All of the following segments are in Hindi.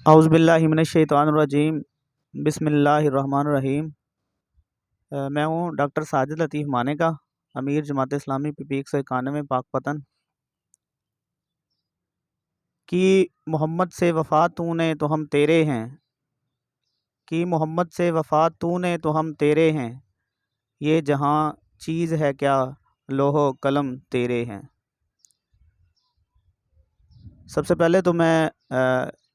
औज़ुबिल्लाहिमिनश्शैतानिर्रजीम बिस्मिल्लाहिर्रहमानिर्रहीम। मैं हूँ डॉक्टर साजिद लतीफ़ मानेका, अमीर जमात इस्लामी पीपीक 191 पाकपतन। कि मोहम्मद से वफ़ा तूने तो हम तेरे हैं, कि मोहम्मद से वफ़ा तूने तो हम तेरे हैं, ये जहाँ चीज़ है क्या लोहो कलम तेरे हैं। सबसे पहले तो मैं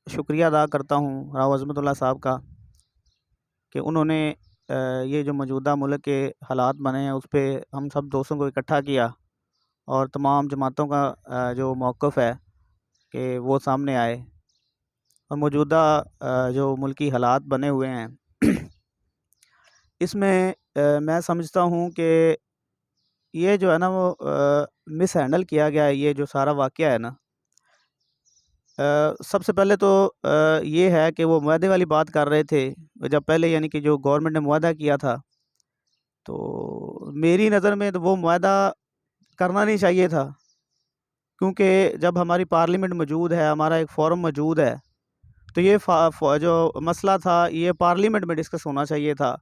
शुक्रिया अदा करता हूँ राव अज़मतुल्लाह साहब का कि उन्होंने ये जो मौजूदा मुल्क के हालात बने हैं उस पे हम सब दोस्तों को इकट्ठा किया और तमाम जमातों का जो मौक़िफ़ है कि वो सामने आए और मौजूदा जो मुल्की हालात बने हुए हैं इसमें मैं समझता हूँ कि ये जो है ना वो मिस हैंडल किया गया है। ये जो सारा वाक़या है ना, सबसे पहले तो ये है कि वो मुआहदे वाली बात कर रहे थे, जब पहले यानी कि जो गवर्नमेंट ने मुआहदा किया था, तो मेरी नज़र में तो वो मुआहदा करना नहीं चाहिए था, क्योंकि जब हमारी पार्लियामेंट मौजूद है, हमारा एक फ़ोरम मौजूद है, तो ये जो मसला था ये पार्लियामेंट में डिस्कस होना चाहिए था,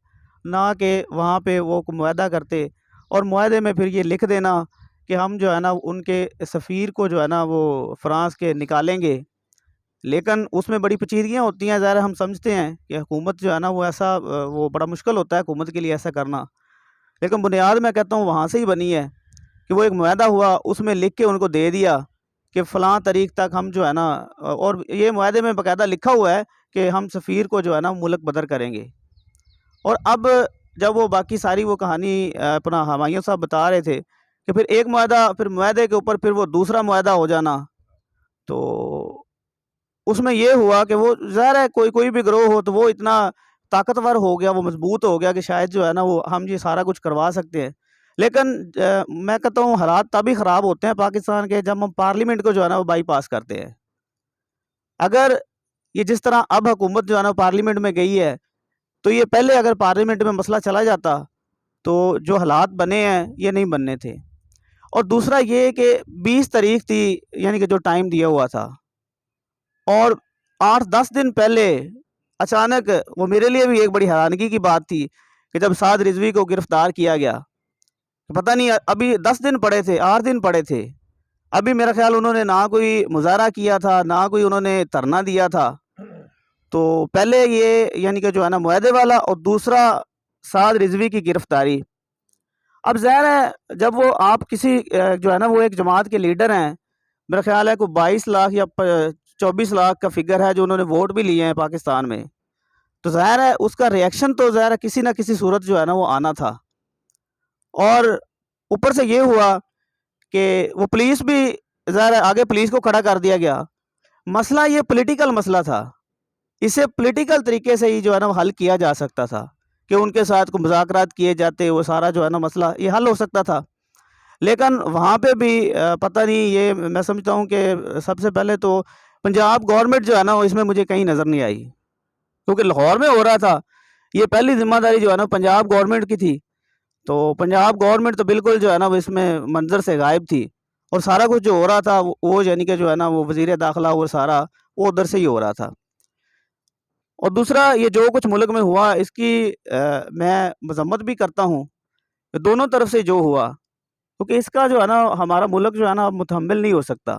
ना कि वहाँ पे वो मुआहदा करते और मुआहदे में फिर ये लिख देना कि हम जो है ना उनके सफ़ीर को जो है ना वो फ्रांस के निकालेंगे। लेकिन उसमें बड़ी पेचीदगियाँ होती हैं, ज़ाहिर है हम समझते हैं कि हुकूमत जो है ना वो ऐसा वो बड़ा मुश्किल होता है हुकूमत के लिए ऐसा करना। लेकिन बुनियाद मैं कहता हूँ वहाँ से ही बनी है कि वो एक मुआहदा हुआ, उसमें लिख के उनको दे दिया कि फ़लाँ तारीख़ तक हम जो है ना और ये मुआहदे में बाकायदा लिखा हुआ है कि हम सफ़ीर को जो है ना मुल्क बदर करेंगे। और अब जब वो बाकी सारी वो कहानी अपना हमायूं साहब बता रहे थे कि फिर एक मुआहदा, फिर मुआहदे के ऊपर फिर वो दूसरा मुआहदा हो जाना, तो उसमें ये हुआ कि वो ज़ाहिर है कोई भी गिरोह हो तो वो इतना ताकतवर हो गया, वो मजबूत हो गया कि शायद जो है ना वो हम ये सारा कुछ करवा सकते हैं। लेकिन मैं कहता हूँ हालात तभी ख़राब होते हैं पाकिस्तान के जब हम पार्लियामेंट को जो है ना वो बाईपास करते हैं। अगर ये जिस तरह अब हुकूमत जो है ना पार्लियामेंट में गई है, तो ये पहले अगर पार्लियामेंट में मसला चला जाता तो जो हालात बने हैं ये नहीं बनने थे। और दूसरा ये कि 20 तारीख थी यानी कि जो टाइम दिया हुआ था, और 8-10 दिन पहले अचानक वो मेरे लिए भी एक बड़ी हैरानगी की बात थी कि जब साद रिजवी को गिरफ्तार किया गया, पता नहीं अभी 10 दिन पड़े थे, 8 दिन पड़े थे, अभी मेरा ख्याल उन्होंने ना कोई मुज़ाहरा किया था, ना कोई उन्होंने धरना दिया था। तो पहले ये यानी कि जो है ना मुआहदे वाला और दूसरा साद रिजवी की गिरफ्तारी। अब ज़ाहिर है जब वो आप किसी जो है ना वो एक जमात के लीडर हैं, मेरा ख्याल है कोई 22 लाख या 24 लाख का फिगर है जो उन्होंने वोट भी लिए हैं पाकिस्तान में, तो ज़ाहिर है उसका रिएक्शन तो ज़ाहिर है किसी ना किसी सूरत जो है ना वो आना था। और ऊपर से ये हुआ कि वो पुलिस भी ज़ाहिर है आगे पुलिस को खड़ा कर दिया गया। मसला ये पॉलिटिकल मसला था, इसे पॉलिटिकल तरीके से ही जो है ना वो हल किया जा सकता था कि उनके साथ कोई मुज़ाकरात किए जाते, वो सारा जो है ना मसला ये हल हो सकता था। लेकिन वहाँ पे भी पता नहीं, ये मैं समझता हूँ कि सबसे पहले तो पंजाब गवर्नमेंट जो है ना वो इसमें मुझे कहीं नज़र नहीं आई, क्योंकि लाहौर में हो रहा था, ये पहली ज़िम्मेदारी जो है ना पंजाब गवर्नमेंट की थी। तो पंजाब गवर्नमेंट तो बिल्कुल जो है ना वो इसमें मंज़र से गायब थी, और सारा कुछ जो हो रहा था वो यानी कि जो है ना वो वज़ीर दाखिला वो सारा वो उधर से ही हो रहा था। और दूसरा ये जो कुछ मुल्क में हुआ इसकी मैं मज़म्मत भी करता हूँ, दोनों तरफ से जो हुआ, क्योंकि इसका जो है ना हमारा मुल्क जो है ना मुतहम्मिल नहीं हो सकता।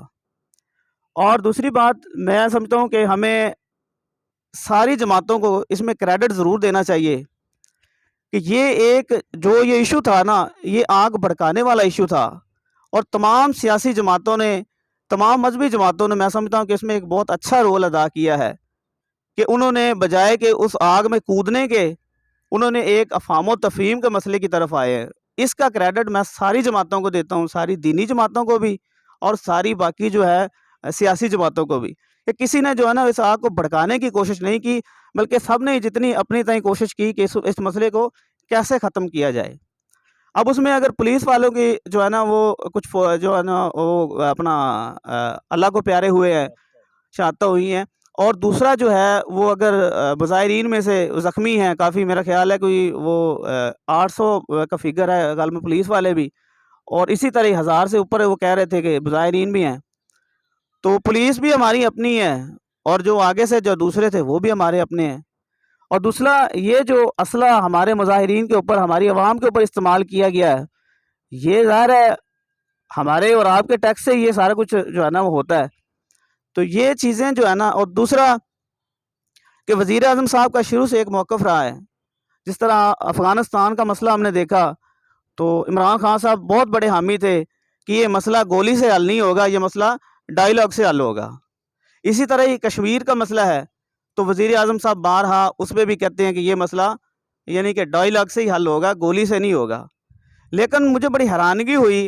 और दूसरी बात मैं समझता हूँ कि हमें सारी जमातों को इसमें क्रेडिट ज़रूर देना चाहिए कि ये इशू था ना, ये आग भड़काने वाला इशू था, और तमाम सियासी जमातों ने, तमाम मजहबी जमातों ने, मैं समझता हूँ कि इसमें एक बहुत अच्छा रोल अदा किया है कि उन्होंने बजाय कि उस आग में कूदने के, उन्होंने एक अफ़ाम तफ़हीम के मसले की तरफ आए हैं। इसका क्रेडिट मैं सारी जमातों को देता हूँ, सारी दीनी जमातों को भी और सारी बाकी जो है सियासी जमातों को भी, कि किसी ने जो है ना इस आग को भड़काने की कोशिश नहीं की, बल्कि सब ने जितनी अपनी तय कोशिश की कि इस मसले को कैसे ख़त्म किया जाए। अब उसमें अगर पुलिस वालों की जो है ना वो कुछ जो है ना वो अपना अल्लाह को प्यारे हुए हैं, शहादतें हुई हैं, और दूसरा जो है वो अगर मुज़ाहिरीन में से ज़ख्मी हैं काफ़ी, मेरा ख़्याल है कोई वो 800 का फिगर है गल में पुलिस वाले भी, और इसी तरह 1000 से ऊपर वो कह रहे थे कि मुज़ाहिरीन भी हैं। तो पुलिस भी हमारी अपनी है, और जो आगे से जो दूसरे थे वो भी हमारे अपने हैं। और दूसरा, ये जो असला हमारे मुजाहिरीन के ऊपर, हमारी आवाम के ऊपर इस्तेमाल किया गया है, ये ज़ाहिर है हमारे और आपके टैक्स से ये सारा कुछ जो है ना वो होता है। तो ये चीज़ें जो है ना, और दूसरा कि वज़ीर आज़म साहब का शुरू से एक मौक़िफ़ रहा है। जिस तरह अफ़गानिस्तान का मसला हमने देखा, तो इमरान खान साहब बहुत बड़े हामी थे कि ये मसला गोली से हल नहीं होगा, ये मसला डायलॉग से हल होगा। इसी तरह ही कश्मीर का मसला है, तो वज़ीर आज़म साहब बारहा उसमें भी कहते हैं कि ये मसला यानी कि डायलॉग से ही हल होगा, गोली से नहीं होगा। लेकिन मुझे बड़ी हैरानगी हुई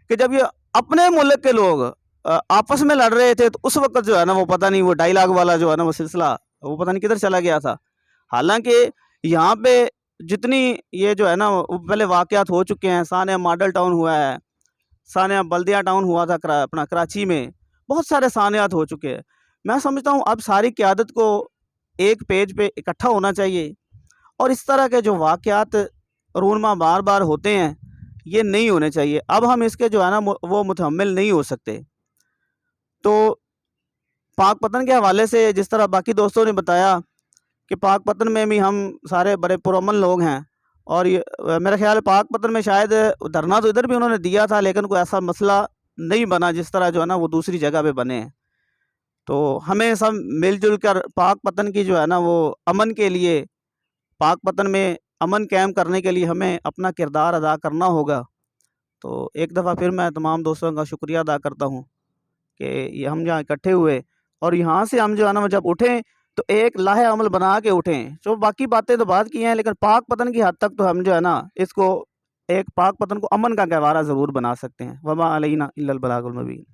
कि जब ये अपने मुल्क के लोग आपस में लड़ रहे थे, तो उस वक़्त जो है ना वो पता नहीं, वो डायलॉग वाला जो है ना वो सिलसिला, वो पता नहीं किधर चला गया था। हालाँकि यहाँ पे जितनी ये जो है ना वो पहले वाक़यात हो चुके हैं, सानिया मॉडल टाउन हुआ है, सानिया बल्दिया टाउन हुआ था अपना कराची में, बहुत सारे सानियात हो चुके हैं। मैं समझता हूँ अब सारी क़यादत को एक पेज पे इकट्ठा होना चाहिए, और इस तरह के जो वाक़यात रूनमा बार-बार होते हैं, ये नहीं होने चाहिए। अब हम इसके जो है ना वो मुतहम्मिल नहीं हो सकते। तो पाकपतन के हवाले से जिस तरह बाकी दोस्तों ने बताया कि पाकपतन में भी हम सारे बड़े पुरअमन लोग हैं, और ये मेरा ख़्याल है पाकपतन में शायद धरना तो इधर भी उन्होंने दिया था, लेकिन कोई ऐसा मसला नहीं बना जिस तरह जो है ना वो दूसरी जगह पे बने हैं। तो हमें सब मिल-जुल कर पाकपतन की जो है ना वो अमन के लिए, पाकपतन में अमन कायम करने के लिए हमें अपना किरदार अदा करना होगा। तो एक दफ़ा फिर मैं तमाम दोस्तों का शुक्रिया अदा करता हूँ कि ये हम यहाँ इकट्ठे हुए, और यहाँ से हम जो है ना जब उठें तो एक लाहे अमल बना के उठें। जो बाकी बातें तो बात की हैं, लेकिन पाकपतन की हद तक तो हम जो है ना इसको, एक पाकपतन को अमन का गहवारा ज़रूर बना सकते हैं। वमा अलैना इल्लल बलागुल मुबीन।